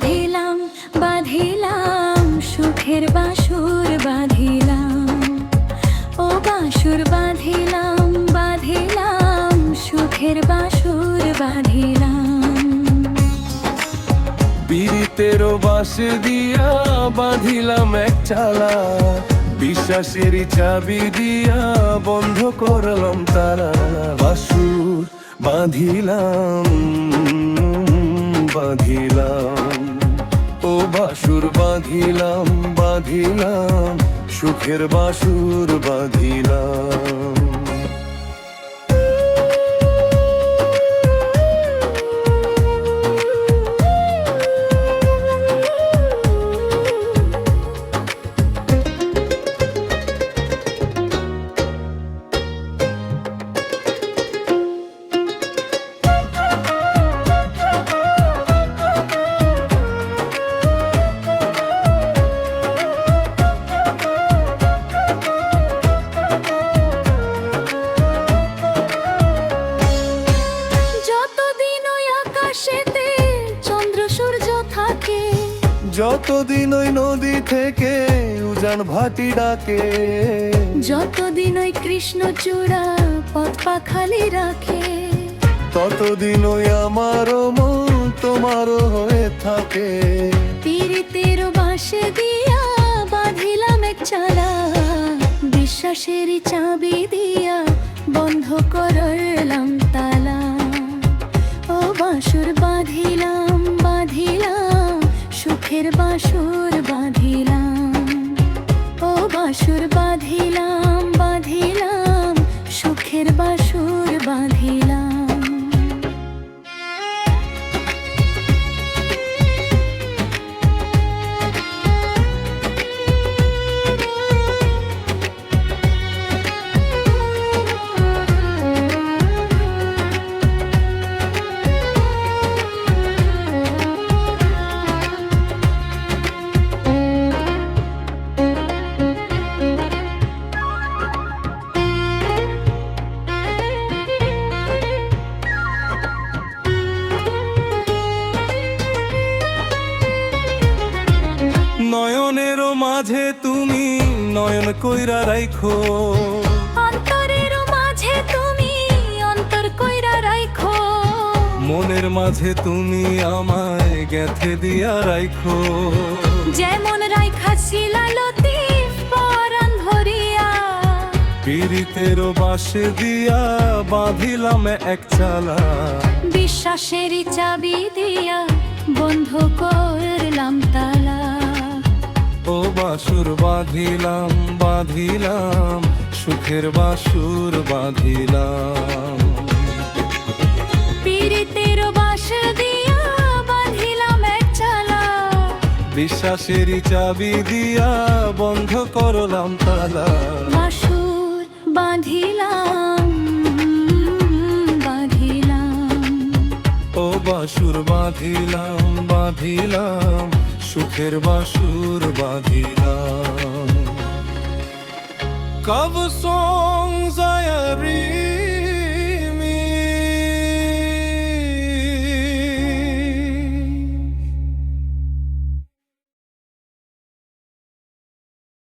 বাঁধিলাম বাঁধিলাম সুখের বাসুর বাঁধিলাম, ও বাসুর বাঁধিলাম বাঁধিলাম সুখের বাসুর বাঁধিলাম। পীড়িতেরও বাঁশে দিয়া বাঁধিলাম এক চালা, বিশ্বাসেরই চাবি দিয়া বন্ধ করলাম তারা। বাসুর বাঁধিলাম বাঁধিলাম, ও বাসুর বাঁধিলাম বাঁধিলাম সুখের বাসুর বাঁধিলাম। যতদিন ওই নদী থেকে উজান ভাটি ডাকে, যতদিন ওই কৃষ্ণচূড়া পথ পাখালি রাখে, ততদিন ওই আমারও মন তোমারও হয়ে থাকে। পীড়িতের বাঁশে দিয়া বাঁধিলাম এক চালা, বিশ্বাসেরই চাবি দিয়া বন্ধ করলাম তালা। ও বাসুর বাঁধিলাম বাঁধিলাম সুখের বাসুর বাঁধিলাম, ও বাসুর বাঁধিলাম বাঁধিলাম সুখের বাসুর বাঁধিলাম। নয়নেরও মাঝে তুমি নয়ন কইরা রাইখো, অন্তরের মাঝে তুমি অন্তর কইরা রাইখো, মনের মাঝে তুমি আমায় গেঁথে দিয়া রাইখো। যেমন রাইখা ছিলা লতিফ পরাণ ভরিয়া, পীড়িতেরও বাঁশে দিয়া বাঁধিলাম এক চালা, বিশ্বাসেরই চাবি দিয়া বন্ধ করলাম তালা। ও বাসুর বাঁধিলাম বাঁধিলাম সুখের বাসুর বাঁধিলাম। পীড়িতের বাঁশ দিয়া বাঁধিলাম এক চালা, বিশ্বাসেরই চাবি দিয়া বন্ধ করলাম তালা। বাসুর বাঁধিলাম বাঁধিলাম, ও বাসুর বাঁধিলাম বাঁধিলাম সুখের বাসুর বাঁধিলাম। Cover songs I read